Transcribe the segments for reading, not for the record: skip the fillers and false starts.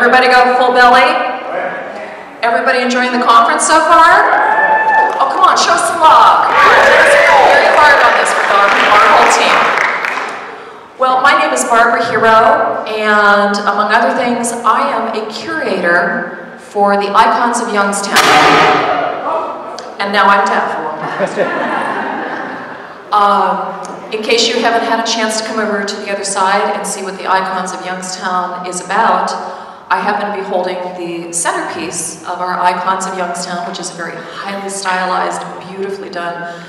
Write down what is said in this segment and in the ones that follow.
everybody go full belly? Everybody enjoying the conference so far? Oh, come on, show some love. Come on, Dennis worked very hard on this with our whole team. Well, my name is Barbara Hero, and among other things, I am a curator for the Icons of Youngstown. And now I'm deaf. In case you haven't had a chance to come over to the other side and see what the Icons of Youngstown is about, I happen to be holding the centerpiece of our Icons of Youngstown, which is a very highly stylized, beautifully done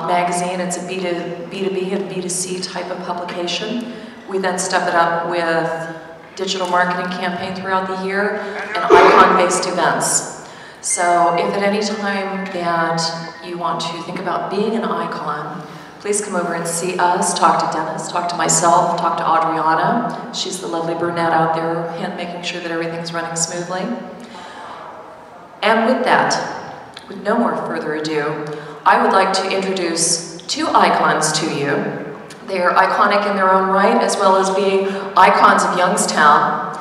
magazine. It's a B2B and B2C type of publication. We then step it up with digital marketing campaign throughout the year and icon-based events. So if at any time that you want to think about being an icon, please come over and see us, talk to Dennis, talk to myself, talk to Adriana. She's the lovely brunette out there, making sure that everything's running smoothly. And with that, with no more further ado, I would like to introduce two icons to you. They are iconic in their own right, as well as being icons of Youngstown.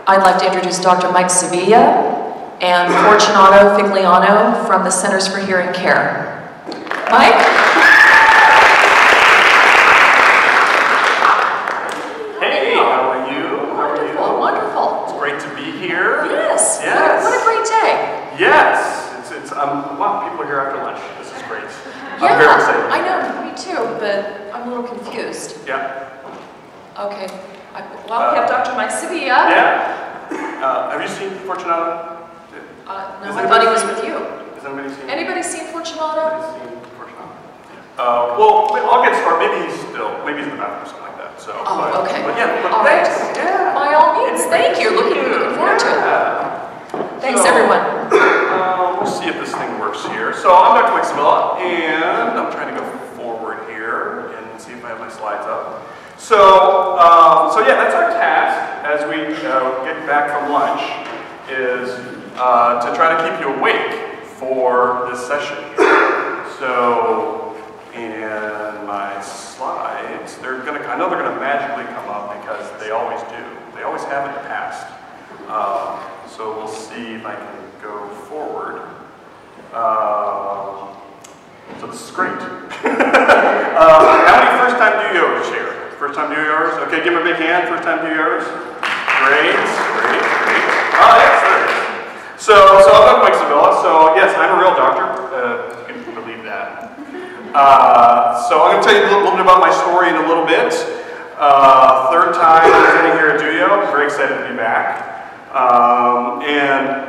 I'd like to introduce Dr. Mike Sevilla and Fortunato Figliano from the Centers for Hearing Care. Mike? Yes. What a great day. Yes. Wow, people are here after lunch. This is great. Yeah, I'm very excited. I know, me too, but I'm a little confused. Yeah. Okay. Well, we have Dr. Mike Sevilla. Yeah. Have you seen Fortunato? No, I thought he was with you. Has anybody seen Anybody seen Fortunato? Well, I'll get started. Maybe he's in the bathroom or something like that. So. Okay. But yeah, all right. Yeah. By all means, thank you. Looking forward to it. Thanks, everyone. We'll see if this thing works here. So I'm Dr. Mike Sevilla, and I'm trying to go forward here and see if I have my slides up. So yeah, that's our task as we get back from lunch is to try to keep you awake for this session here. So, and my slides, I know they're gonna magically come up because they always do. They always have in the past. So we'll see if I can go forward. So this is great. How many first-time DOYOers here? First-time DOYOers? Okay, give them a big hand. First-time DOYOers. Great. Oh, yes, there it is. So I'm Dr. Mike Sevilla. So yes, I'm a real doctor. You can believe that. So I'm going to tell you a little bit about my story in a little bit. Third time sitting here at DOYO. Very excited to be back. And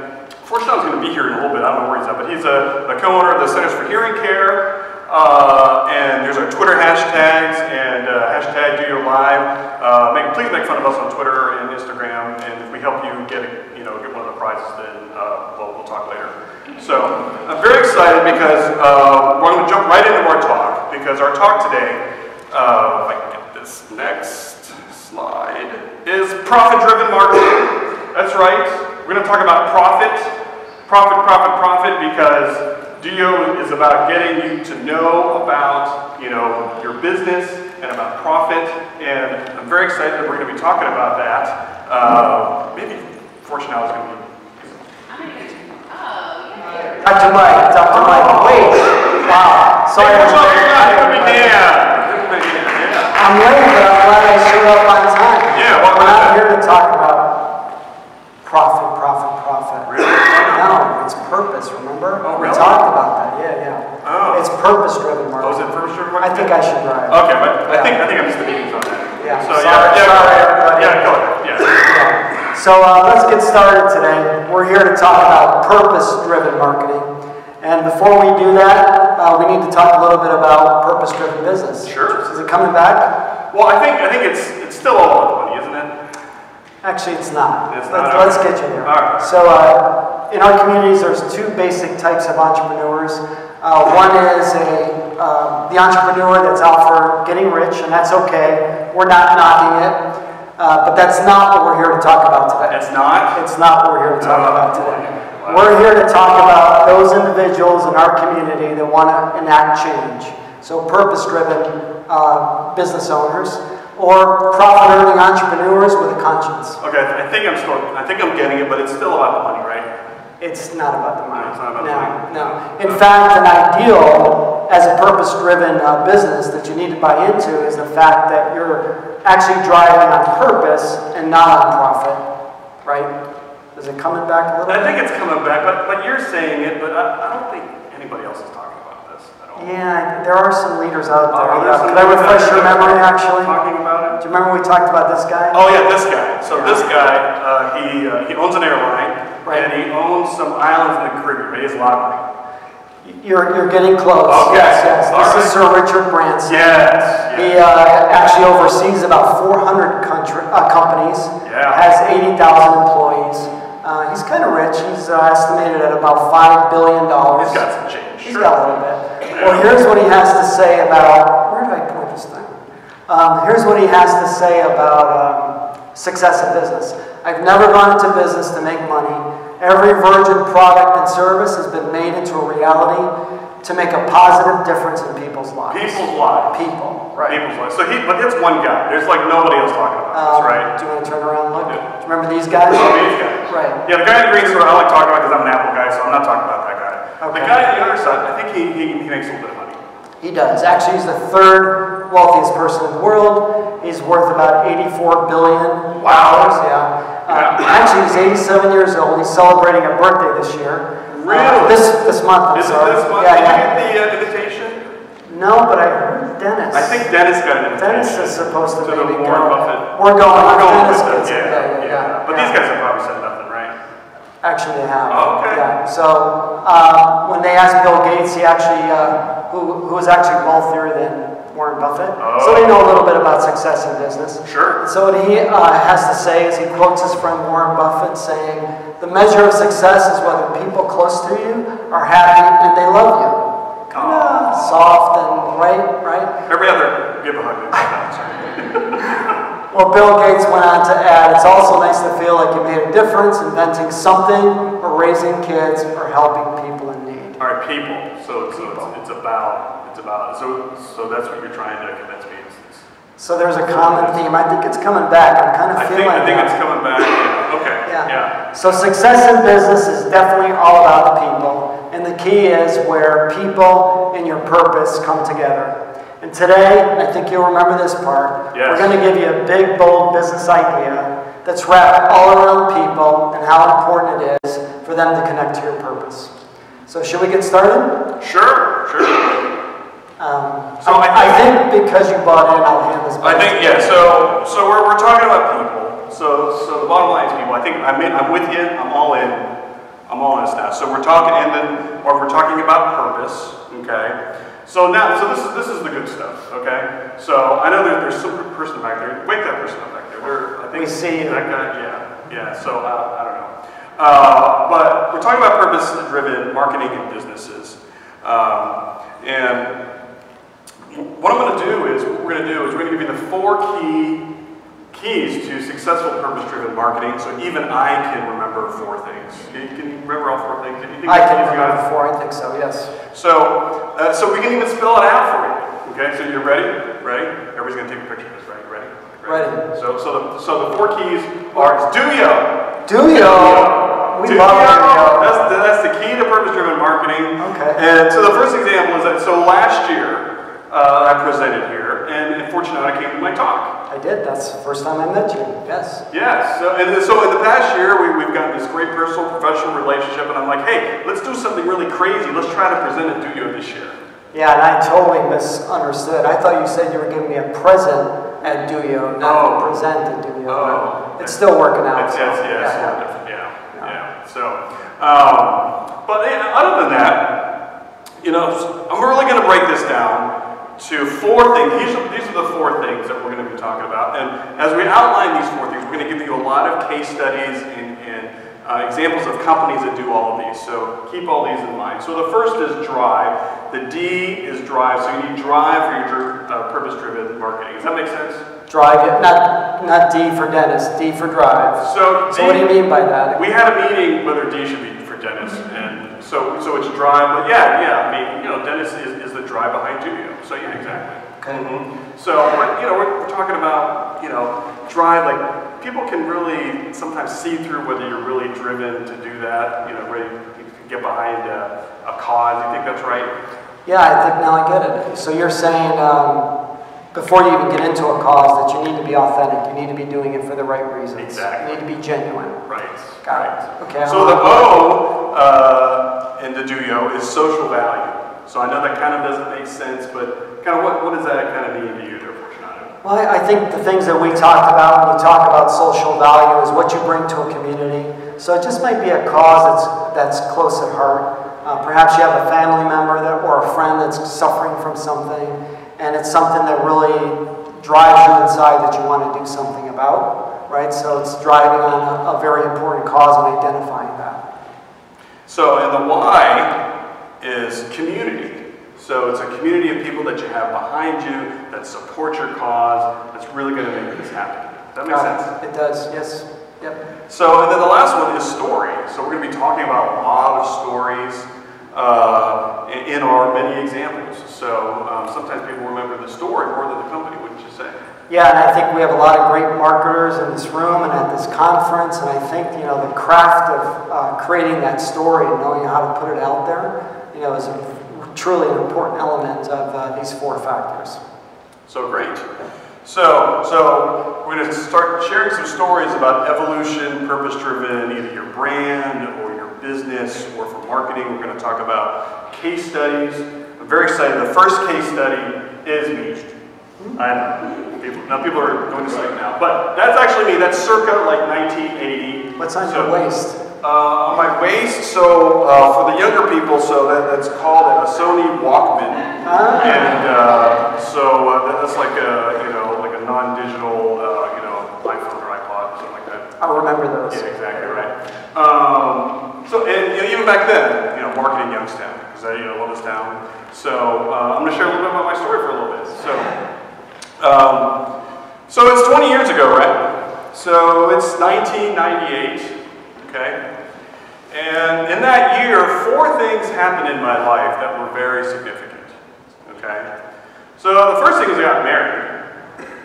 Fortunato's going to be here in a little bit. I don't know where he's at, but he's a co-owner of the Centers for Hearing Care. And there's our Twitter hashtags and hashtag DOYO Live. Please make fun of us on Twitter and Instagram. And if we help you get one of the prizes, then we'll talk later. So I'm very excited because we're going to jump right into our talk. Because our talk today, if I can get this next slide, is profit-driven marketing. That's right. We're going to talk about profit, because DOYO is about getting you to know about, your business and about profit. And I'm very excited that we're going to be talking about that. Maybe Fortunato is going to be. Dr. Mike, wait. Wow. Sorry. I'm late, but I'm glad I showed up on time. Yeah, we're not here to talk about profit. Really? No, it's purpose, remember? Oh, really? We talked about that, yeah. Oh. It's purpose-driven marketing. Oh, is it purpose-driven marketing? I think I should drive. Okay, but I think I missed the meetings on that. Yeah. So, sorry, everybody. Yeah, go ahead. Yeah. So let's get started today. We're here to talk about purpose-driven marketing. And before we do that, we need to talk a little bit about purpose-driven business. Sure. Is it coming back? Well, I think it's still all about money, isn't it? Actually, it's not. It's not. Let's get you there. All right. So in our communities, there's two basic types of entrepreneurs. One is the entrepreneur that's out for getting rich, and that's okay. We're not knocking it. But that's not what we're here to talk about today. It's not? It's not what we're here to talk about today. Wow. We're here to talk about those individuals in our community that want to enact change. So purpose-driven business owners. or profit-earning entrepreneurs with a conscience. Okay, I think I'm getting it, but it's still about the money, right? It's not about the money. No, it's not about the money. No. In fact, an ideal as a purpose-driven business that you need to buy into is the fact that you're actually driving on purpose and not on profit, right? Is it coming back a little bit? I think it's coming back, but you're saying it, but I don't think anybody else is talking about this at all. Yeah, there are some leaders out there. Could I refresh your memory, actually? Talking about it? Do you remember we talked about this guy? Oh yeah, this guy. So this guy, he owns an airline, right, and he owns some islands in the Caribbean. He has a lot of money. You're getting close. Okay. Yes. This is Sir Richard Branson. Yes. He actually oversees about 400 companies. Yeah. Has 80,000 employees. He's kind of rich. He's estimated at about $5 billion. He's got some change. He's got a little bit. Well, here's what he has to say about. Where did I point this thing? Here's what he has to say about success in business. I've never gone into business to make money. Every virgin product and service has been made into a reality to make a positive difference in people's lives. People's lives. People, right. People's lives. But that's one guy. There's like nobody else talking about this, right? Do you want to turn around and look? Yeah. Do you remember these guys? Oh, these guys. Right. Yeah, the guy in the green suit I like talking about because I'm an Apple guy, so I'm not talking about that guy. Okay. The guy on the other side, I think he makes a little bit of money. He does. Actually, he's the third wealthiest person in the world. He's worth about $84 billion. Wow. Yeah. Actually, he's 87 years old. He's celebrating a birthday this year. Really? This month, I'm Is it sorry. this month? Yeah, Did yeah. you get the invitation? No, but I heard Dennis. I think Dennis got an invitation. Dennis is supposed to the maybe Warren go. Buffett. We're going. We're going Dennis with them. gets it. Yeah. But these guys have probably said nothing, right? Actually, they have. Oh, okay. Yeah. So when they asked Bill Gates, he actually, who was actually wealthier than Warren Buffett, so they know a little bit about success in business. Sure. So what he has to say is he quotes his friend Warren Buffett saying, "The measure of success is whether people close to you are happy and they love you." Kind of soft and right. Every other give a hug. Well, Bill Gates went on to add, "It's also nice to feel like you made a difference inventing something or raising kids or helping people in need." All right, people. So it's about. So that's what you're trying to convince me. So there's a common theme. I think it's coming back. I'm kind of feeling I think that. it's coming back. Yeah. Okay. Yeah. So success in business is definitely all about the people. And the key is where people and your purpose come together. And today, I think you'll remember this part. Yes. We're going to give you a big, bold business idea that's wrapped all around people and how important it is for them to connect to your purpose. So should we get started? Sure. So I think because you bought in, I'll hand this back. I think, yeah, so we're talking about people. So the bottom line is people. I think I'm with you. I'm all in. I'm all in this now. So we're talking, we're talking about purpose. Okay. So this is the good stuff. Okay. So I know there's some person back there. Wake that person up back there. I think we see you. That guy. Yeah. So I don't know. But we're talking about purpose-driven marketing and businesses. And what I'm going to do is, we're going to give you the 4 keys to successful purpose-driven marketing, so even I can remember 4 things. Can you remember all 4 things? I can remember 4, I think so, yes. So we can even spell it out for you. Okay, so you're ready? Everybody's going to take a picture of this, right? Ready. So the 4 keys are DOYO. DOYO. We love DOYO. That's the key to purpose-driven marketing. Okay. And so the first example is that, so last year, I presented here, and Fortunato came to my talk. I did. That's the first time I met you. Yes. Yes. So in the past year, we've got this great personal, professional relationship, and I'm like, hey, let's do something really crazy. Let's try to present at DOYO this year. Yeah, and I totally misunderstood. I thought you said you were giving me a present at DOYO, not a present at DOYO. Oh. It's still working out. Yeah. So, but other than that, I'm really going to break this down to 4 things. These are the 4 things that we're going to be talking about. And as we outline these 4 things, we're going to give you a lot of case studies and examples of companies that do all of these. So keep all these in mind. So the first is drive. The D is drive. So you need drive for your purpose-driven marketing. Does that make sense? Drive, not D for Dennis, D for drive. So what do you mean by that? We had a meeting whether D should be for Dennis, and so it's drive. But yeah. I mean, Dennis is the drive behind DOYO. So yeah, exactly. Okay. So we're talking about, drive, like, people can really sometimes see through whether you're really driven to do that, ready to get behind a cause. You think that's right? Yeah, I think now I get it. So you're saying before you even get into a cause that you need to be authentic. You need to be doing it for the right reasons. Exactly. You need to be genuine. Right. Got it. Okay. So the O in the DOYO is social value. So I know that kind of doesn't make sense, but kind of what does that kind of mean to you there, Fortunato? Well, I think the things that we talked about when you talk about social value is what you bring to a community. So it just might be a cause that's close at heart. Perhaps you have a family member or a friend that's suffering from something, and it's something that really drives you inside that you want to do something about, right? So it's driving on a very important cause and identifying that. So, and the Y is community. So it's a community of people that you have behind you that support your cause, that's really going to make this happen. Does that make sense? It does, yes. Yep. So, and then the last one is story. So we're going to be talking about a lot of stories in our many examples. So sometimes people remember the story more than the company, wouldn't you say? Yeah, and I think we have a lot of great marketers in this room and at this conference, and I think, the craft of creating that story and knowing how to put it out there, is truly an important element of these 4 factors. So great. So we're going to start sharing some stories about evolution, purpose-driven, either your brand or your business or for marketing. We're going to talk about case studies. I'm very excited. The first case study is me. I know. People are going to sleep now. But that's actually me. That's circa like 1980. What's on your waist? On my waist, so for the younger people, so that's called a Sony Walkman. And that's like a, like a non-digital, iPhone or iPod or something like that. I'll remember those. Yeah, exactly right. Even back then, marketing Youngstown, because I love this town. So I'm going to share a little bit about my story for a little bit. So it's 20 years ago, right? So it's 1998, okay? And in that year, 4 things happened in my life that were very significant, okay? So the first thing is I got married.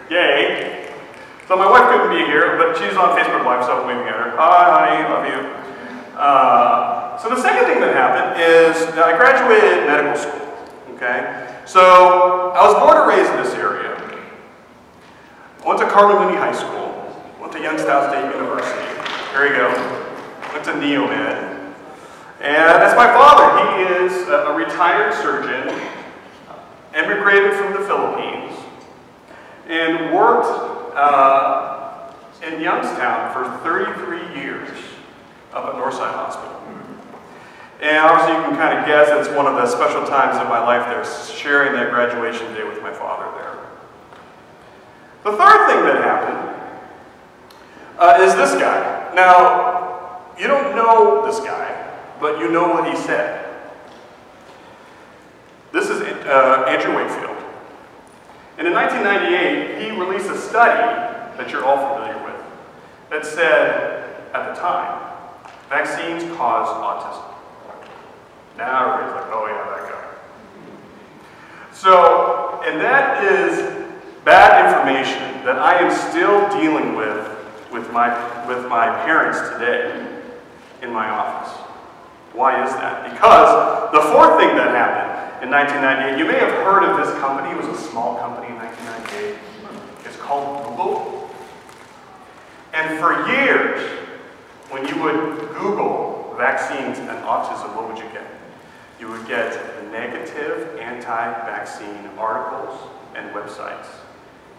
Yay. So my wife couldn't be here, but she's on Facebook Live, so I'm waving at her. Hi, honey, love you. So the second thing that happened is that I graduated medical school, okay? So I was born and raised in this area. I went to Carmen High School, went to Youngstown State University. There you go. Went to Neomed. And that's my father. He is a retired surgeon, emigrated from the Philippines, and worked in Youngstown for 33 years up at Northside Hospital. And obviously you can kind of guess it's one of the special times in my life there, sharing that graduation day with my father there. The third thing that happened is this guy. Now, you don't know this guy, but you know what he said. This is Andrew Wakefield. And in 1998, he released a study that you're all familiar with that said, at the time, vaccines cause autism. Now everybody's like, oh yeah, that guy. So, and that is bad information that I am still dealing with my parents today in my office. Why is that? Because the fourth thing that happened in 1998, you may have heard of this company. It was a small company in 1998. It's called Google. And for years, when you would Google vaccines and autism, what would you get? You would get negative anti-vaccine articles and websites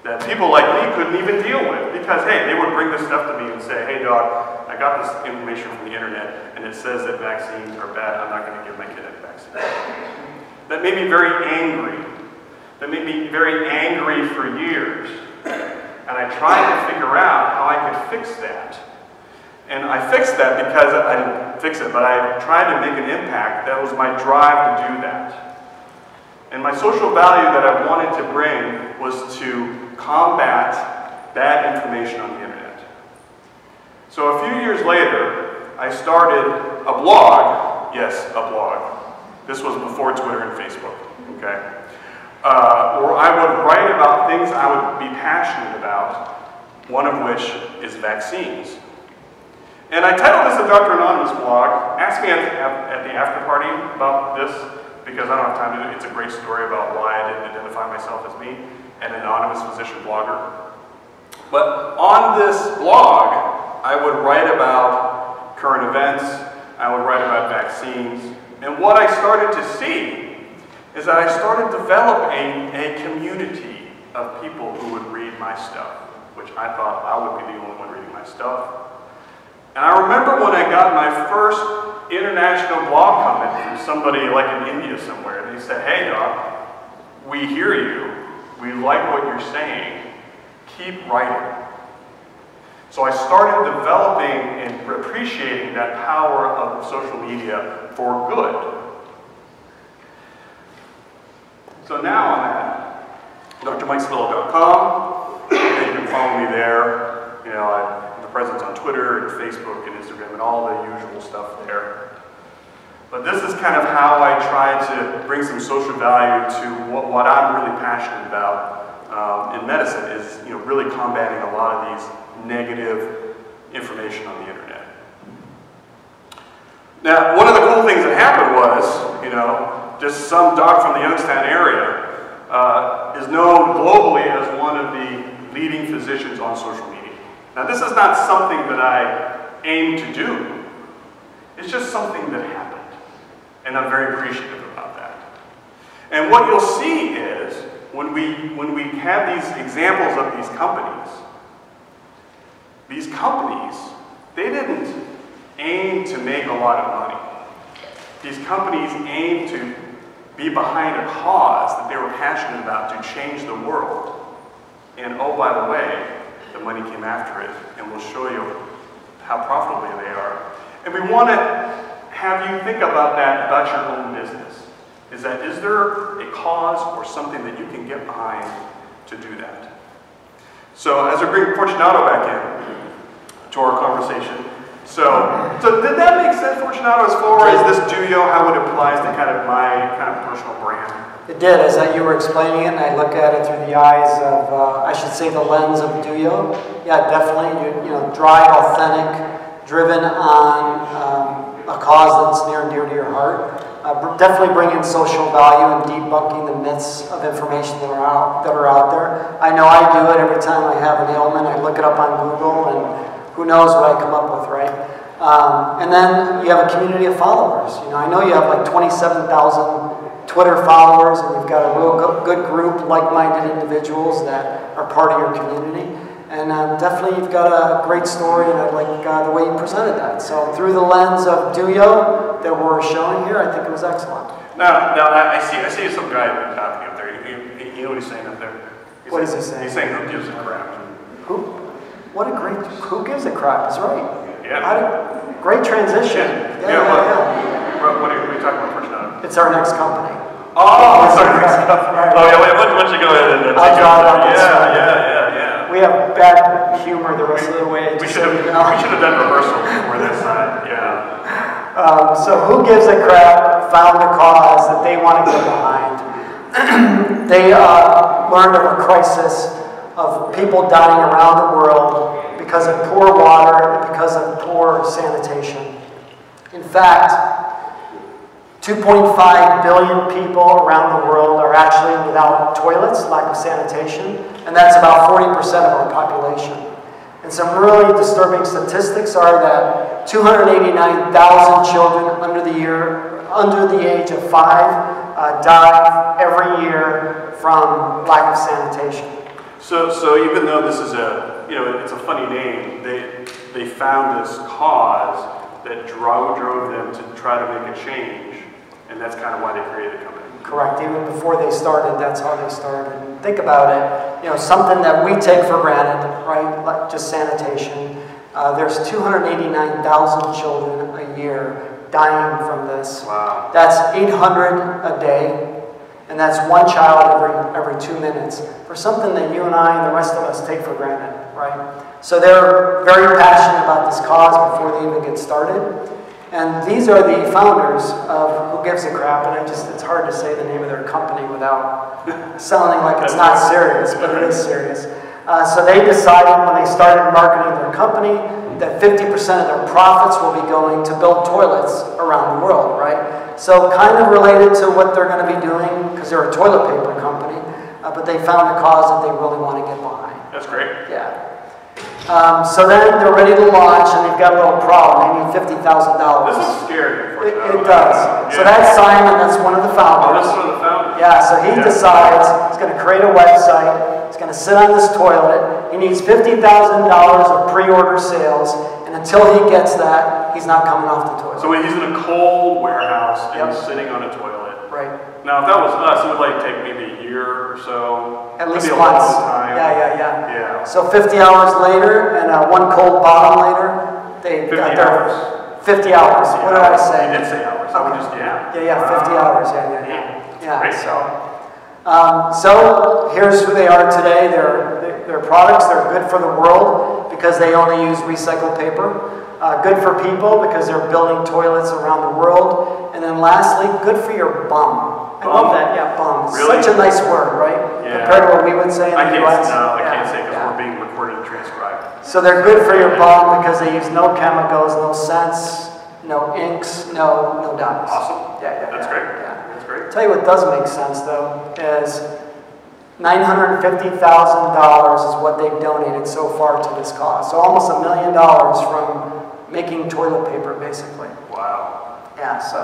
that people like me couldn't even deal with because, hey, they would bring this stuff to me and say, hey, doc, I got this information from the internet and it says that vaccines are bad. I'm not going to give my kid a vaccine. That made me very angry. That made me very angry for years. And I tried to figure out how I could fix that. And I fixed that because I didn't fix it, but I tried to make an impact. That was my drive to do that. And my social value that I wanted to bring was to combat bad information on the internet. So a few years later, I started a blog. Yes, a blog. This was before Twitter and Facebook, okay? or I would write about things I would be passionate about, one of which is vaccines. And I titled this a Dr. Anonymous blog. Ask me at the after party about this, because I don't have time to do it. It's a great story about why I didn't identify myself as me, an anonymous physician blogger. But on this blog, I would write about current events, I would write about vaccines, and what I started to see is that I started developing a community of people who would read my stuff, which I thought I would be the only one reading my stuff. And I remember when I got my first international blog comment from somebody like in India somewhere. They said, "Hey Doc, we hear you, we like what you're saying, keep writing." So I started developing and appreciating that power of social media for good. So now I'm at drmikesevilla.com. You can follow me there. You know, I have a presence on Twitter and Facebook and Instagram and all the usual stuff there. But this is kind of how I try to bring some social value to what I'm really passionate about in medicine, is, you know, really combating a lot of these negative information on the internet. Now, one of the cool things that happened was, you know, just some doc from the Youngstown area is known globally as one of the leading physicians on social media. Now, this is not something that I aim to do. It's just something that happened. And I'm very appreciative about that. And what you'll see is, when we have these examples of these companies, they didn't aim to make a lot of money. These companies aimed to be behind a cause that they were passionate about to change the world. And oh, by the way, the money came after it, and we'll show you how profitable they are. And we want to have you think about that about your own business. Is there a cause or something that you can get behind to do that? So as we bring Fortunato back in to our conversation, so did that make sense, Fortunato, as far as this DOYO, how it applies to kind of my kind of personal brand? It did, as you were explaining it, and I look at it through the eyes of, I should say, the lens of DOYO. Yeah, definitely, you know, dry, authentic, driven on a cause that's near and dear to your heart. Definitely bringing social value and debunking the myths of information that are out there. I know I do it every time I have an ailment. I look it up on Google, and who knows what I come up with, right? And then you have a community of followers. You know, I know you have like 27,000 Twitter followers, and you've got a real good group, like-minded individuals that are part of your community. And definitely you've got a great story, and I like the way you presented that. So through the lens of DOYO that we're showing here, I think it was excellent. Now I see some guy talking up there. You know what he's saying up there? What is he saying? He's saying, who gives a crap? Who? What a great, who gives a crap is right. Yeah. Great transition. Yeah. What are you talking about, Fortunato? It's our next company. Oh, it's our next company. Right. Oh, yeah, why don't you go ahead and I'll draw it up. Yeah. We have bad humor the rest of the way. We should have done rehearsal for this side, yeah. So Who Gives a Crap found a cause that they want to get behind. They learned of a crisis of people dying around the world because of poor water and because of poor sanitation. In fact, 2.5 billion people around the world are actually without toilets, lack of sanitation, and that's about 40% of our population. And some really disturbing statistics are that 289,000 children under the age of 5 die every year from lack of sanitation. So even though this is it's a funny name, they found this cause that drove them to try to make a change, and that's kind of why they created the company. Correct. Even before they started, that's how they started. And think about it, you know, something that we take for granted, right? Like just sanitation. There's 289,000 children a year dying from this. Wow. That's 800 a day. And that's one child every 2 minutes for something that you and I and the rest of us take for granted, right? So they're very passionate about this cause before they even get started. And these are the founders of Who Gives a Crap, and it's hard to say the name of their company without sounding like it's not serious, but it is serious. So they decided when they started marketing their company that 50% of their profits will be going to build toilets around the world, right? So kind of related to what they're going to be doing, because they're a toilet paper company, but they found a cause that they really want to get behind. That's great. Yeah. So then they're ready to launch, and they've got a little problem. They need $50,000. This is scary. It does. Yeah. So that's Simon. That's one of the founders. Oh, that's one of the founders. Yeah. So he decides he's going to create a website. He's going to sit on this toilet. He needs $50,000 of pre-order sales, and until he gets that, he's not coming off the toilet. So he's in a cold warehouse and he's sitting on a toilet. Right. Now, if that was us, it would like take maybe a year or so. At least maybe months. A long time. Yeah. So 50 hours later, and one cold bottom later, they got their 50 hours. What did I say? You did say hours. Okay. I would just, 50 hours. Yeah. Great. So here's who they are today. Their products, they're good for the world because they only use recycled paper. Good for people because they're building toilets around the world. And then lastly, good for your bum. I love that. Yeah, bum. Really? Such a nice word, right? Yeah. Compared to what we would say in the US. I can't say because we're being recorded and transcribed. So they're good for your bum because they use no chemicals, no scents, no inks, no dyes. Awesome. That's great. Yeah. That's great. Tell you what does make sense though is $950,000 is what they've donated so far to this cause. So almost $1 million from making toilet paper, basically. Wow. Yeah. So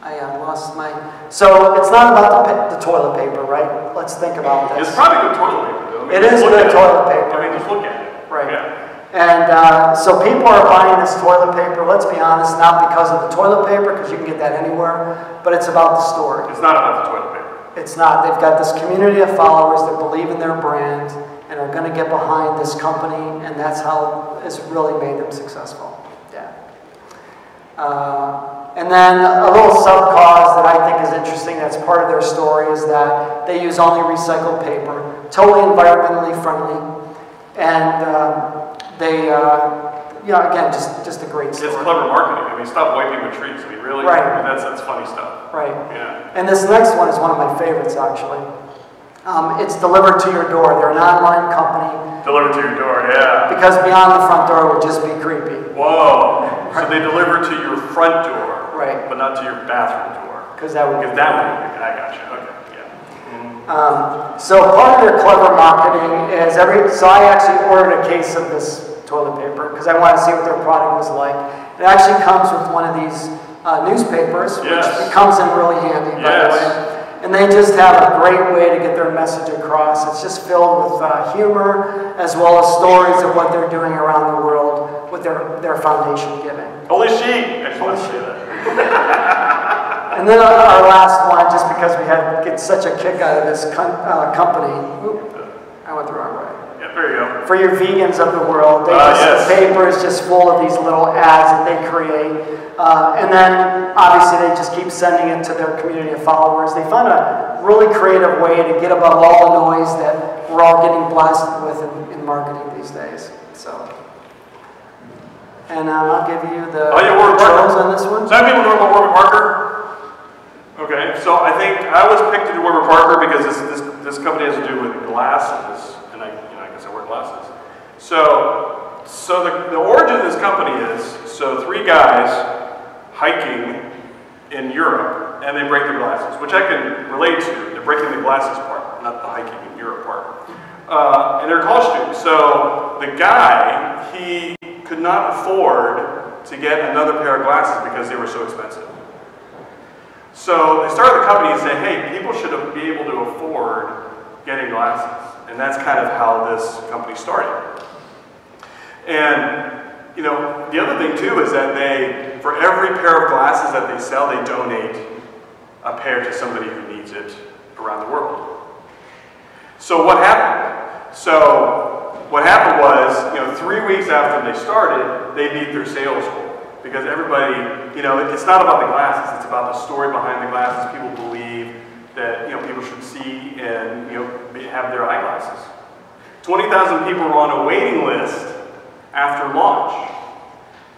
I lost my. So it's not about the toilet paper, right? Let's think about this. It's probably good toilet paper, though. It is good toilet paper. I mean, just look at it. Right. Yeah. And so people are buying this toilet paper, let's be honest, not because of the toilet paper, because you can get that anywhere, but it's about the story. It's not about the toilet paper. It's not. They've got this community of followers that believe in their brand and are going to get behind this company, and that's how it's really made them successful. Yeah. And then a little sub-cause that I think is interesting, that's part of their story, is that they use only recycled paper, totally environmentally friendly, and again, just a great story. It's clever marketing. I mean, stop wiping the trees. I mean, really? Right. I mean, that's funny stuff. Right. Yeah. And this next one is one of my favorites, actually. It's delivered to your door. They're an online company. Delivered to your door, yeah. Because beyond the front door would just be creepy. Whoa. So they deliver to your front door, right? But not to your bathroom door. Because that would. I got you. Okay. Yeah. So part of their clever marketing is so I actually ordered a case of this toilet paper because I wanted to see what their product was like. It actually comes with one of these newspapers, which it comes in really handy, by the way. And they just have a great way to get their message across. It's just filled with humor as well as stories of what they're doing around the world with their foundation giving. Holy sheep! I just want to say that. And then our last one, just because we get such a kick out of this company. I went the wrong way. Yeah, there you go. For your vegans of the world, the paper is just full of these little ads that they create. And then, obviously, they just keep sending it to their community of followers. They found a really creative way to get above all the noise that we're all getting blasted with in marketing these days. So, and I'll give you the controls on this one. Some people know about Warby Parker. Okay, so I think I was picked to do Warby Parker because this company has to do with glasses, and I guess I wear glasses. So the origin of this company is three guys hiking in Europe, and they break their glasses, which I can relate to. They're breaking the glasses part, not the hiking in Europe part. And they're college students. So the guy, he could not afford to get another pair of glasses because they were so expensive. So they started the company and said, hey, people should be able to afford getting glasses. And that's kind of how this company started. And the other thing too is that for every pair of glasses that they sell, they donate a pair to somebody who needs it around the world. So what happened? What happened was, 3 weeks after they started, they beat their sales goal. Because everybody, it's not about the glasses, it's about the story behind the glasses. People believe that, people should see and, have their eyeglasses. 20,000 people were on a waiting list after launch.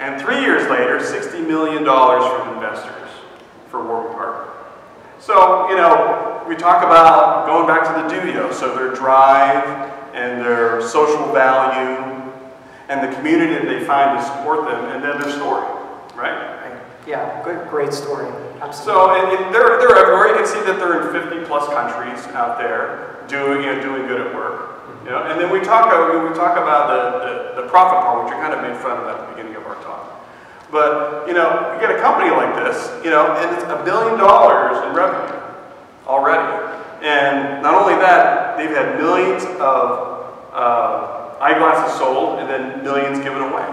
And 3 years later, $60 million from investors for Warby Parker. So, you know, we talk about going back to the DOYO, so their drive and their social value and the community that they find to support them, and then their story, right? Yeah, great story. Absolutely. So, and they're everywhere. You can see that they're in 50+ countries out there doing good at work. You know, and then we talk about the profit part, which we kind of made fun of at the beginning of our talk. But, you know, you get a company like this, you know, and it's $1 billion in revenue already. And not only that, they've had millions of eyeglasses sold and then millions given away.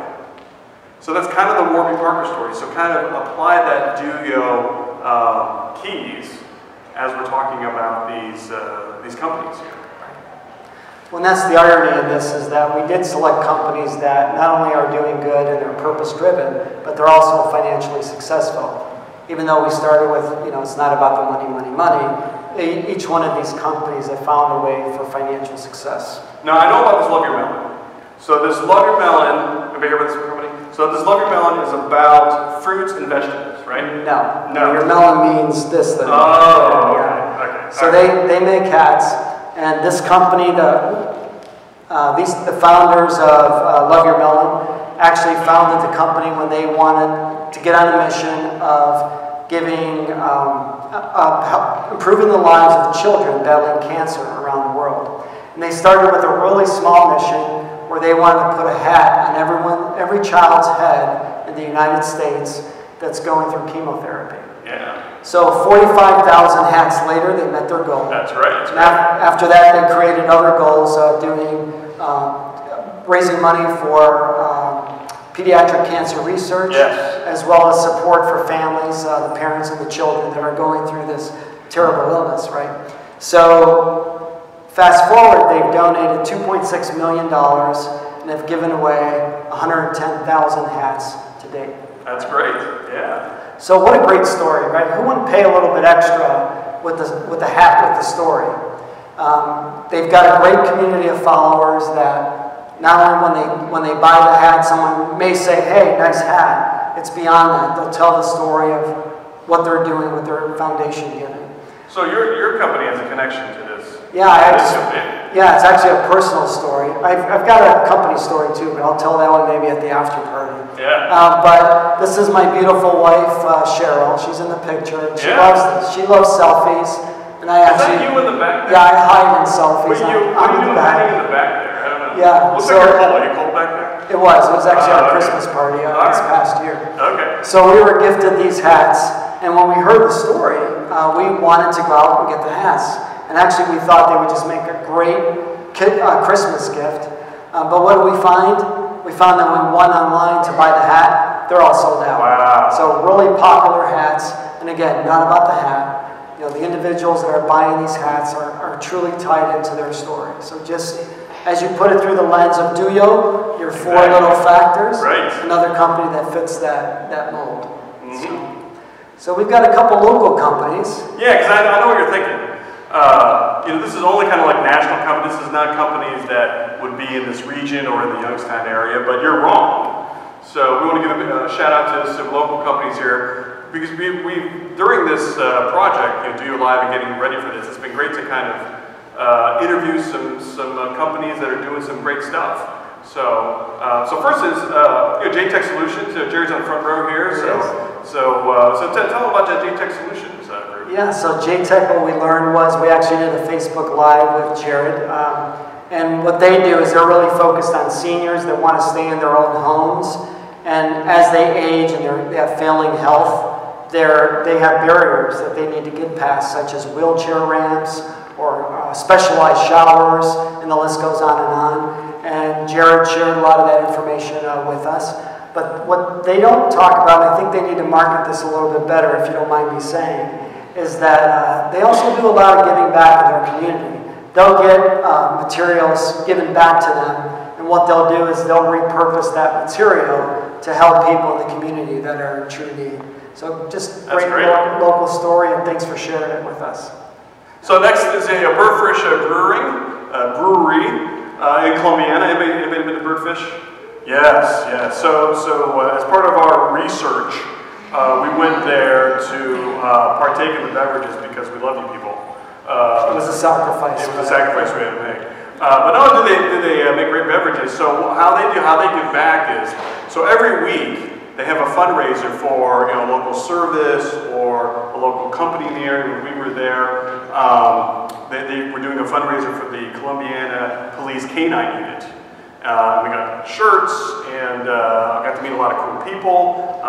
So that's kind of the Warby Parker story. So kind of apply that DOYO keys as we're talking about these companies here. Well, and that's the irony in this, is that we did select companies that not only are doing good and they're purpose-driven, but they're also financially successful. Even though we started with, you know, it's not about the money, money, money, each one of these companies have found a way for financial success. Now, I know about this Love Your Melon. So this Love Your Melon, have you heard about this company? So this Love Your Melon is about fruits and vegetables, right? No. No. Your melon means this thing. Oh, yeah. Okay. So they make hats. And this company, the founders of Love Your Melon actually founded the company when they wanted to get on a mission of giving, improving the lives of children battling cancer around the world. And they started with a really small mission where they wanted to put a hat on every child's head in the United States that's going through chemotherapy. Yeah. So 45,000 hats later, they met their goal. That's right. After that, they created other goals, raising money for pediatric cancer research, yes, as well as support for families, the parents and the children that are going through this terrible illness, right? So fast forward, they've donated $2.6 million and have given away 110,000 hats to date. That's great, yeah. So what a great story, right? Who wouldn't pay a little bit extra with the hat, with the story? They've got a great community of followers that not only when they buy the hat, someone may say, hey, nice hat. It's beyond that. They'll tell the story of what they're doing with their foundation giving. So your company has a connection to this. Yeah, it's actually a personal story. I've got a company story too, but I'll tell that one maybe at the after party. Yeah. But this is my beautiful wife, Cheryl. She's in the picture. She loves selfies, and I actually. Is that you in the back there? Yeah, I hide in selfies. What are you doing hiding in the back there? I don't know. Yeah. Looks like you're cold back there. It was actually our Christmas party this past year. Okay. So we were gifted these hats, and when we heard the story, we wanted to go out and get the hats. And actually, we thought they would just make a great Christmas gift. But what did we find? We found that when we went online to buy the hat, they're all sold out. Wow. So really popular hats. And again, not about the hat. You know, the individuals that are buying these hats are truly tied into their story. So just as you put it through the lens of DOYO, your four little factors, right, another company that fits that mold. Mm-hmm. So we've got a couple local companies. Yeah, because I know what you're thinking. You know, this is only kind of like national companies. This is not companies that would be in this region or in the Youngstown area, but you're wrong. So we want to give a shout out to some local companies here, because we during this project, DOYO Live, and getting ready for this, it's been great to kind of interview some companies that are doing some great stuff. So first is J-Tech Solutions. Jerry's on the front row here. So tell them about that J-Tech Solutions group. Yeah, so J-Tech, what we learned was we actually did a Facebook Live with Jared. And what they do is they're really focused on seniors that want to stay in their own homes. And as they age and they have failing health, they have barriers that they need to get past, such as wheelchair ramps or specialized showers, and the list goes on and on. And Jared shared a lot of that information with us. But what they don't talk about, and I think they need to market this a little bit better, if you don't mind me saying, is that they also do a lot of giving back in their community. They'll get materials given back to them, and what they'll do is they'll repurpose that material to help people in the community that are in true need. So just great local story, and thanks for sharing it with us. So next is a Birdfish brewery in Columbiana. Anybody been to Birdfish? Yes, yes. So as part of our research, we went there to partake in the beverages because we love you people. It was a sacrifice. It was a sacrifice we had to make. But not only do they make great beverages, so how they give back is, so every week they have a fundraiser for local service or a local company in the area. When we were there, they were doing a fundraiser for the Columbiana Police Canine Unit. We got shirts, and I got to meet a lot of cool people.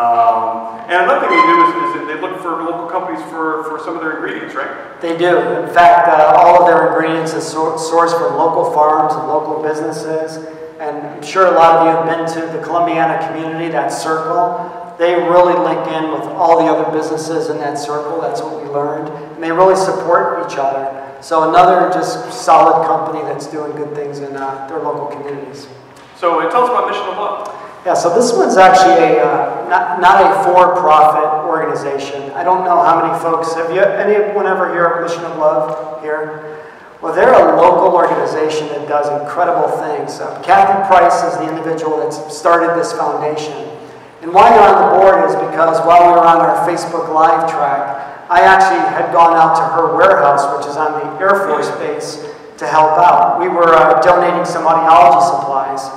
And another thing they do is they look for local companies for some of their ingredients, right? They do. In fact, all of their ingredients is sourced from local farms and local businesses. And I'm sure a lot of you have been to the Columbiana community, that circle. They really link in with all the other businesses in that circle. That's what we learned. And they really support each other. So another just solid company that's doing good things in their local communities. So tell us about Mission of Love. Yeah, so this one's actually not a for-profit organization. I don't know how many folks, have you, anyone ever heard of Mission of Love here? Well, they're a local organization that does incredible things. Kathy Price is the individual that started this foundation. And why you're on the board is because while we were on our Facebook Live track, I actually had gone out to her warehouse, which is on the Air Force Base, to help out. We were donating some audiology supplies,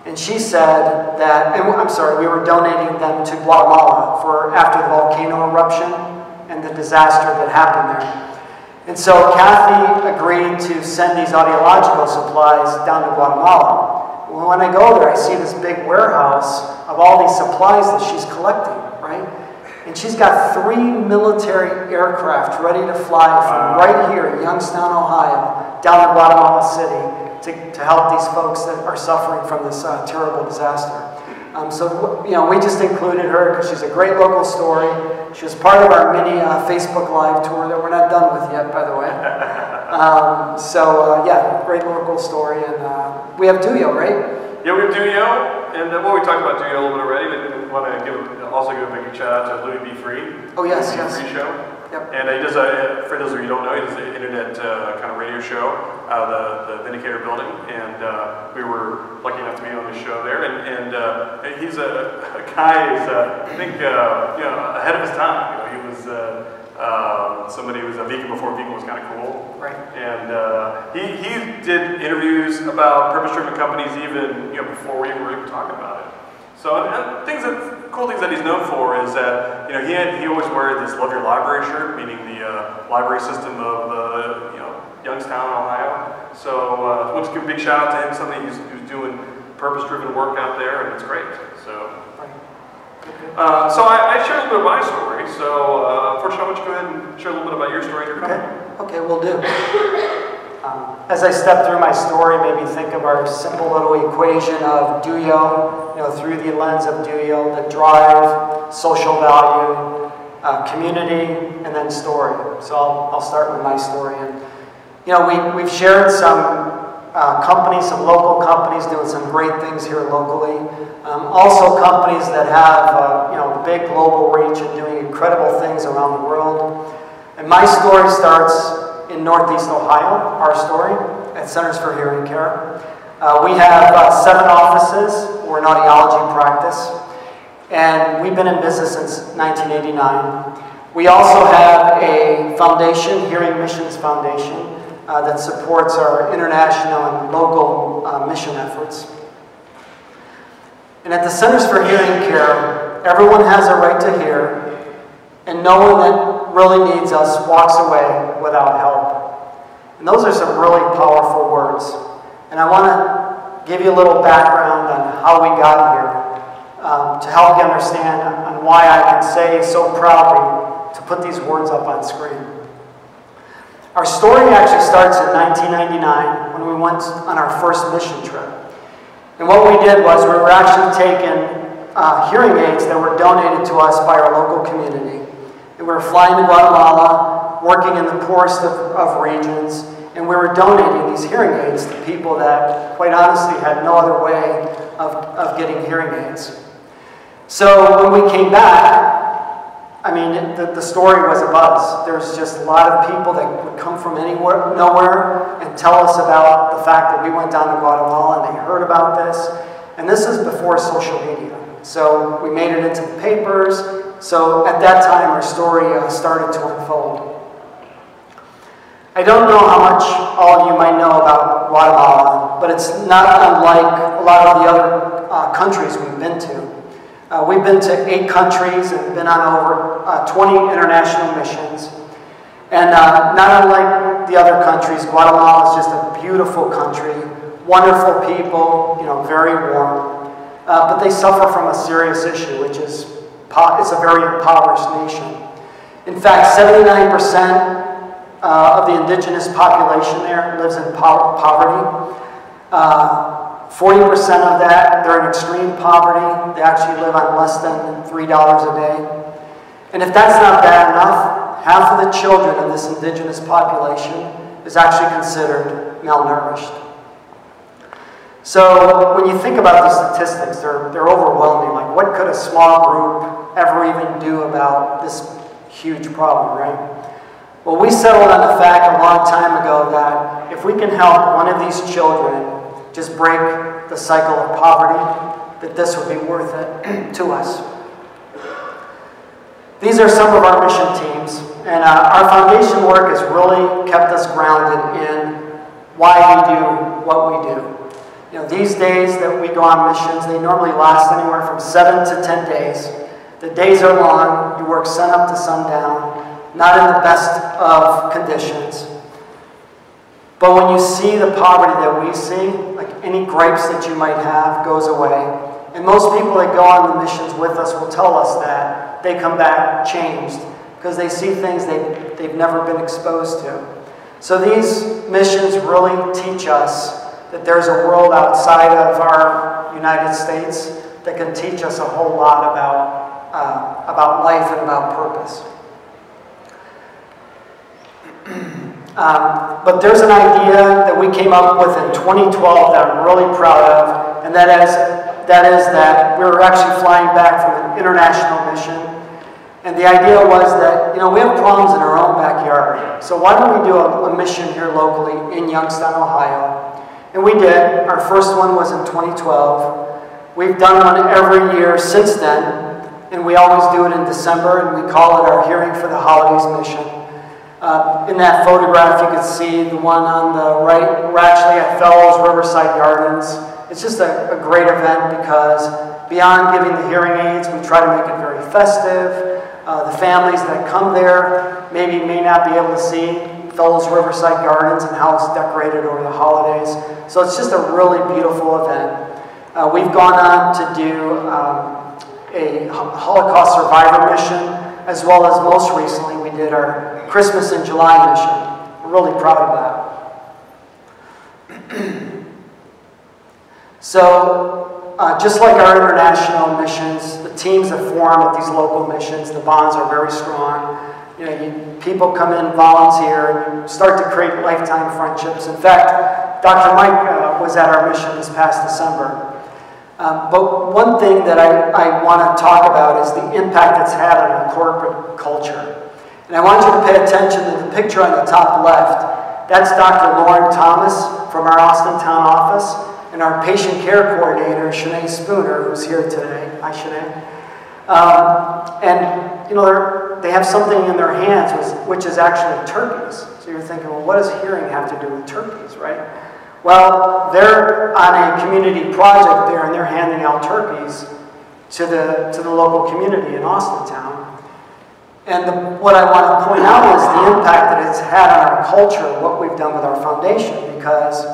and she said that, we were donating them to Guatemala for after the volcano eruption and the disaster that happened there. And so Kathy agreed to send these audiological supplies down to Guatemala. Well, when I go there, I see this big warehouse of all these supplies that she's collecting, right? And she's got 3 military aircraft ready to fly from right here in Youngstown, Ohio, down to Guatemala City to help these folks that are suffering from this terrible disaster. So we just included her because she's a great local story. She was part of our mini Facebook Live tour that we're not done with yet, by the way. Yeah, great local story. And we have DOYO, right? Yeah, we have DOYO, and we talked about DOYO a little bit already, but we want to also give a big shout out to Louis B. Free. Oh, yes, Louis yes. Free show. Yep. And he does for those of you who don't know, he does an internet kind of radio show out of the Vindicator building, and we were lucky enough to be on the show there. And he's a guy who's I think ahead of his time. He was somebody who was a vegan before vegan was kind of cool. Right. And he did interviews about purpose-driven companies even before we were even talking about it. So and cool things that he's known for is that he always wear this Love Your Library shirt, meaning the library system of Youngstown, Ohio. So I want to give a big shout out to him. Somebody who's doing purpose-driven work out there, and it's great. So. So I shared a little bit of my story. So Fortunato, why don't you go ahead and share a little bit about your story and your company? Okay, we'll do. As I step through my story, maybe think of our simple little equation of DOYO, through the lens of DOYO, the drive, social value, community, and then story. So I'll start with my story. And we've shared some companies, some local companies doing some great things here locally. Also companies that have big global reach and doing incredible things around the world. And my story starts in Northeast Ohio, our story, at Centers for Hearing Care. We have 7 offices. We're an audiology practice. And we've been in business since 1989. We also have a foundation, Hearing Missions Foundation, that supports our international and local mission efforts. And at the Centers for Hearing Care, everyone has a right to hear, and no one that really needs us walks away without help. And those are some really powerful words. And I want to give you a little background on how we got here, to help you understand on why I can say so proudly to put these words up on screen. Our story actually starts in 1999 when we went on our first mission trip. And what we did was we were actually taking hearing aids that were donated to us by our local community. And we were flying to Guatemala, working in the poorest of regions, and we were donating these hearing aids to people that, quite honestly, had no other way of getting hearing aids. So when we came back, I mean, the story was a buzz. There's just a lot of people that would come from nowhere and tell us about the fact that we went down to Guatemala and they heard about this. And this is before social media. So we made it into the papers. So at that time, our story started to unfold. I don't know how much all of you might know about Guatemala, but it's not unlike a lot of the other countries we've been to. We've been to 8 countries and been on over 20 international missions. And not unlike the other countries, Guatemala is just a beautiful country, wonderful people, very warm. But they suffer from a serious issue, which is it's a very impoverished nation. In fact, 79% of the indigenous population there lives in poverty. 40% of that, they're in extreme poverty. They actually live on less than $3 a day. And if that's not bad enough, half of the children of this indigenous population is actually considered malnourished. So when you think about the statistics, they're overwhelming. Like, what could a small group ever even do about this huge problem, right? Well, we settled on the fact a long time ago that if we can help one of these children just break the cycle of poverty, that this would be worth it to us. These are some of our mission teams, and our foundation work has really kept us grounded in why we do what we do. These days that we go on missions, they normally last anywhere from 7 to 10 days. The days are long, you work sun up to sundown, not in the best of conditions. But when you see the poverty that we see, like any gripes that you might have goes away. And most people that go on the missions with us will tell us that they come back changed because they see things they've never been exposed to. So these missions really teach us that there's a world outside of our United States that can teach us a whole lot about life and about purpose. But there's an idea that we came up with in 2012 that I'm really proud of, and that is that we were actually flying back from an international mission. And the idea was that, we have problems in our own backyard. So why don't we do a mission here locally in Youngstown, Ohio? And we did. Our first one was in 2012. We've done one every year since then, and we always do it in December, and we call it our Hearing for the Holidays mission. In that photograph, you can see the one on the right. We're actually at Fellows Riverside Gardens. It's just a great event because beyond giving the hearing aids, we try to make it very festive. The families that come there may not be able to see Fellows Riverside Gardens and how it's decorated over the holidays. So it's just a really beautiful event. We've gone on to do a Holocaust survivor mission, as well as most recently we did our Christmas in July mission. We're really proud of that. So, just like our international missions, the teams that form at these local missions, the bonds are very strong. People come in, volunteer, and you start to create lifetime friendships. In fact, Dr. Mike was at our mission this past December. But one thing that I want to talk about is the impact it's had on our corporate culture. And I want you to pay attention to the picture on the top left. That's Dr. Lauren Thomas from our Austin Town office, and our patient care coordinator, Shanae Spooner, who's here today. Hi, Shanae. And they have something in their hands, which is actually turkeys. So you're thinking, well, what does hearing have to do with turkeys, right? Well, they're on a community project there, and they're handing out turkeys to the local community in Austin Town. And what I want to point out is the impact that it's had on our culture, what we've done with our foundation, because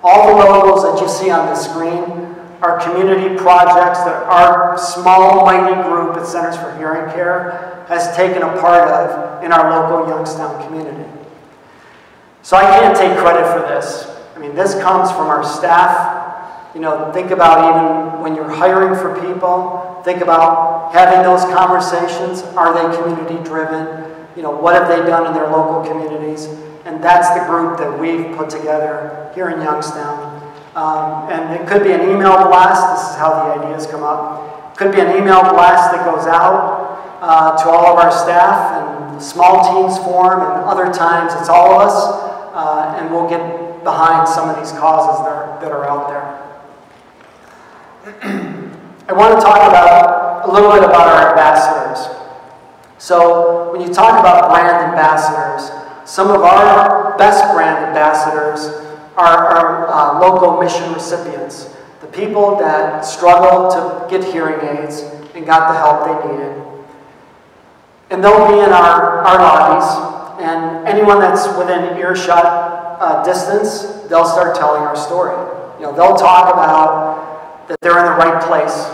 all the logos that you see on the screen are community projects that our small, mighty group at Centers for Hearing Care has taken a part of in our local Youngstown community. So I can't take credit for this. I mean, this comes from our staff. Think about even when you're hiring for people, think about having those conversations. Are they community driven? What have they done in their local communities? And that's the group that we've put together here in Youngstown. And it could be an email blast. This is how the ideas come up. It could be an email blast that goes out to all of our staff, and small teams form, and other times it's all of us, and we'll get behind some of these causes that are out there. I want to talk about a little bit about our ambassadors. So when you talk about brand ambassadors, some of our best brand ambassadors are our local mission recipients, the people that struggled to get hearing aids and got the help they needed. And they'll be in our lobbies, and anyone that's within earshot distance, they'll start telling our story. You know, they'll talk about that they're in the right place.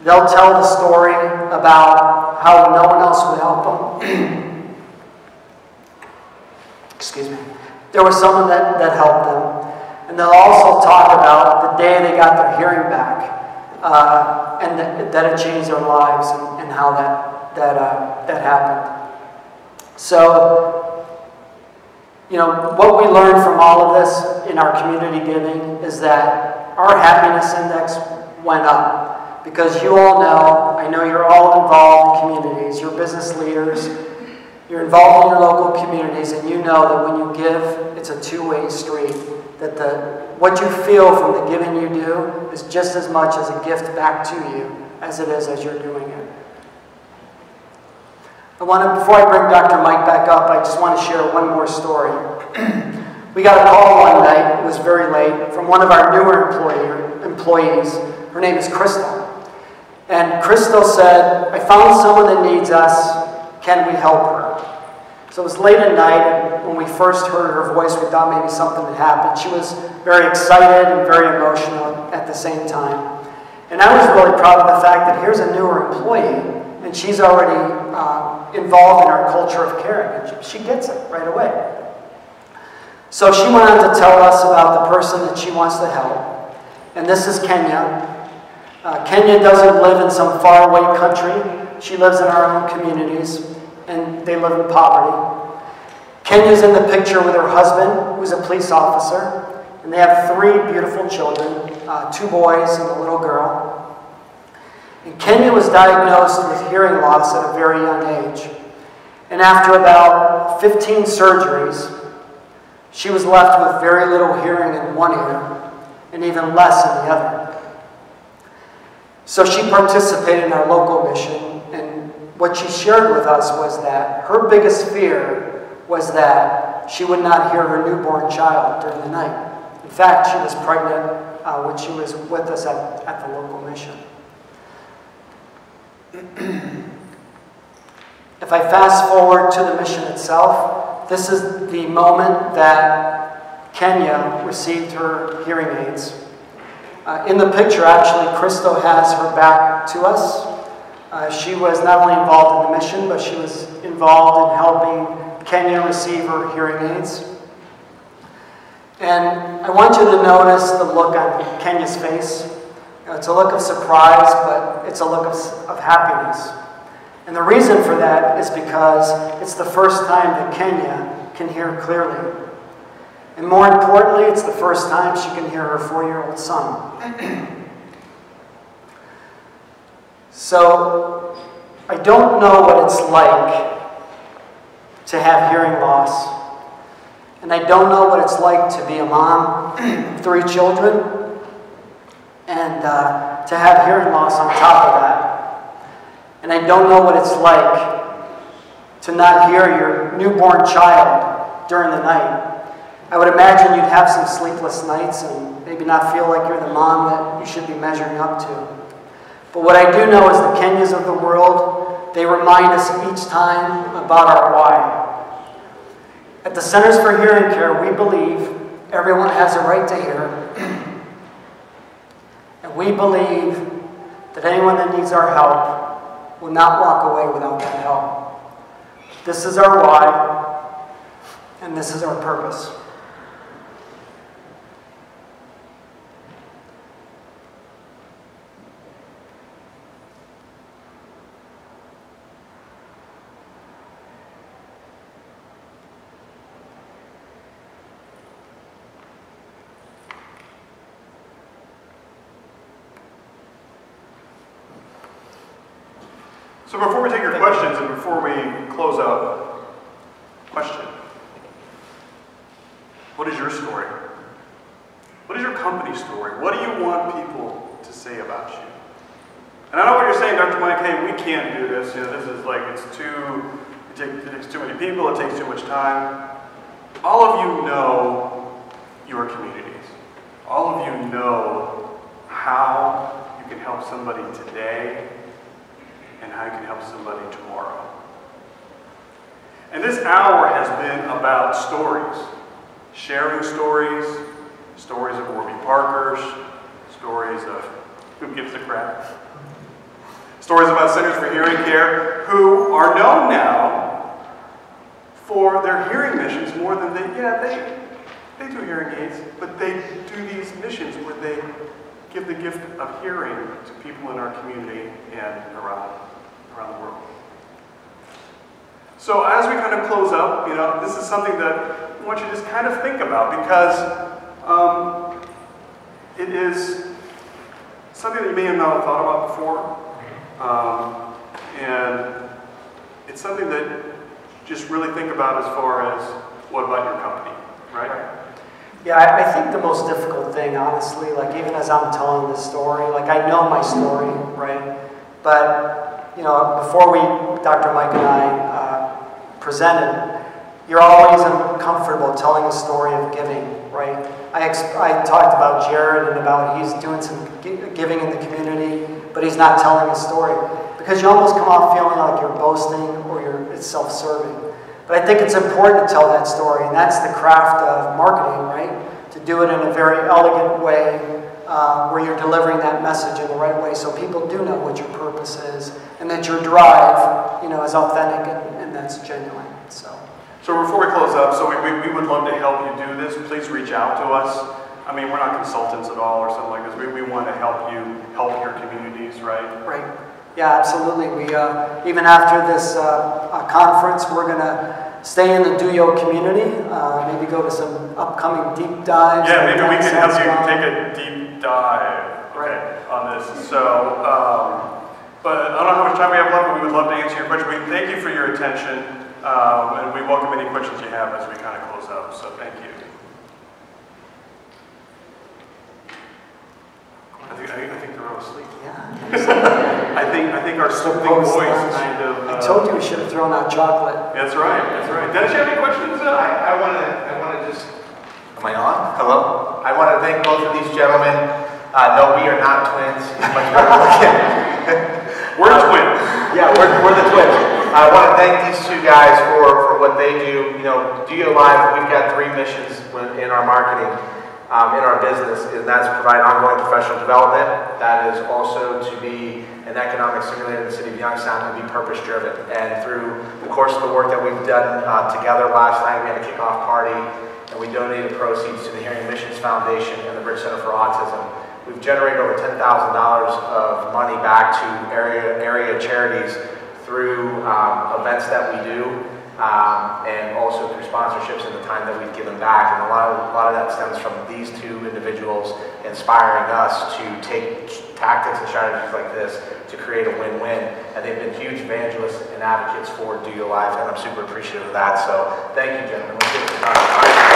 They'll tell the story about how no one else would help them. Excuse me. There was someone that helped them. And they'll also talk about the day they got their hearing back, and that it changed their lives and how that happened. So, you know, what we learned from all of this in our community giving is that our happiness index went up. Because you all know, I know you're all involved in communities, you're business leaders, you're involved in your local communities, and you know that when you give, it's a two-way street. That what you feel from the giving you do is just as much as a gift back to you as it is as you're doing it. Before I bring Dr. Mike back up, I just want to share one more story. We got a call one night, it was very late, from one of our newer employees. Her name is Crystal. And Crystal said, I found someone that needs us, can we help her? So it was late at night, and when we first heard her voice, we thought maybe something had happened. She was very excited and very emotional at the same time. And I was really proud of the fact that here's a newer employee, and she's already involved in our culture of caring, and she gets it right away. So she went on to tell us about the person that she wants to help. And this is Kenya. Kenya doesn't live in some faraway country. She lives in our own communities, and they live in poverty. Kenya's in the picture with her husband, who's a police officer, and they have 3 beautiful children, 2 boys and a little girl. And Kenya was diagnosed with hearing loss at a very young age. And after about 15 surgeries, she was left with very little hearing in one ear and even less in the other. So she participated in our local mission, and what she shared with us was that her biggest fear was that she would not hear her newborn child during the night. In fact, she was pregnant when she was with us at the local mission. If I fast forward to the mission itself, this is the moment that Kenya received her hearing aids. In the picture, actually, Crystal has her back to us. She was not only involved in the mission, but she was involved in helping Kenya receive her hearing aids. And I want you to notice the look on Kenya's face. It's a look of surprise, but it's a look of happiness. And the reason for that is because it's the first time that Kenya can hear clearly. And more importantly, it's the first time she can hear her 4-year-old son. So, I don't know what it's like to have hearing loss. And I don't know what it's like to be a mom of 3 children and to have hearing loss on top of that. And I don't know what it's like to not hear your newborn child during the night. I would imagine you'd have some sleepless nights and maybe not feel like you're the mom that you should be measuring up to. But what I do know is the Kenyas of the world, they remind us each time about our why. At the Centers for Hearing Care, we believe everyone has a right to hear. And we believe that anyone that needs our help will not walk away without that help. This is our why, and this is our purpose. So before we take your questions and before we close out, question. What is your story? What is your company story? What do you want people to say about you. And I know what you're saying, Dr. Mike, hey, we can't do this. You know, this is like, it takes too many people, it takes too much time. All of you know your communities. All of you know how you can help somebody today and how you can help somebody tomorrow. And this hour has been about stories. Sharing stories, stories of Warby Parkers, stories of who gives a crap. Stories about Centers for Hearing Care, who are known now for their hearing missions more than they do hearing aids, but they do these missions where they give the gift of hearing to people in our community and around the world. So as we kind of close up, you know, this is something that I want you to just kind of think about, because it is something that you may have not thought about before. And it's something that just really think about as far as, what about your company, right? Yeah, I think the most difficult thing, honestly, like even as I'm telling this story, like I know my story, right? But, you know, before Dr. Mike and I presented, you're always uncomfortable telling a story of giving, right? I talked about Jared and about he's doing some giving in the community, but he's not telling a story, because you almost come off feeling like you're boasting or it's self-serving. But I think it's important to tell that story, and that's the craft of marketing, right? To do it in a very elegant way, where you're delivering that message in the right way, so people do know what your purpose is, and that your drive, you know, is authentic and that's genuine. So before we close up, so we would love to help you do this. Please reach out to us. I mean, we're not consultants at all or something like this. We want to help you help your communities, right? Right. Yeah, absolutely. We even after this conference, we're going to stay in the DOYO community. Maybe go to some upcoming deep dives. Yeah, maybe we can help you take a deep dive, on this. So, but I don't know how much time we have left, but we would love to answer your question. We thank you for your attention. And we welcome any questions you have as we kind of close up. So thank you. I think they're all asleep. Yeah. I think our soothing voice kind of. I told you we should have thrown out chocolate. That's right. That's right. Dennis, you have any questions? I want to just. Am I on? Hello. I want to thank both of these gentlemen. No, we are not twins. Much better looking. We're twins. Yeah, we're the twins. I want to thank these two guys for what they do. You know, DOYO Live, we've got 3 missions in our marketing, in our business, and that's to provide ongoing professional development. That is also to be an economic stimulator in the city of Youngstown, and be purpose-driven. And through the course of the work that we've done together, last night we had a kickoff party, and we donated proceeds to the Hearing Missions Foundation and the Bridge Center for Autism. We've generated over $10,000 of money back to area charities through events that we do, and also through sponsorships and the time that we've given back. And a lot of that stems from these 2 individuals inspiring us to take tactics and strategies like this to create a win-win. And they've been huge evangelists and advocates for DOYO Live, and I'm super appreciative of that. So thank you, gentlemen. Let's give it a round of applause.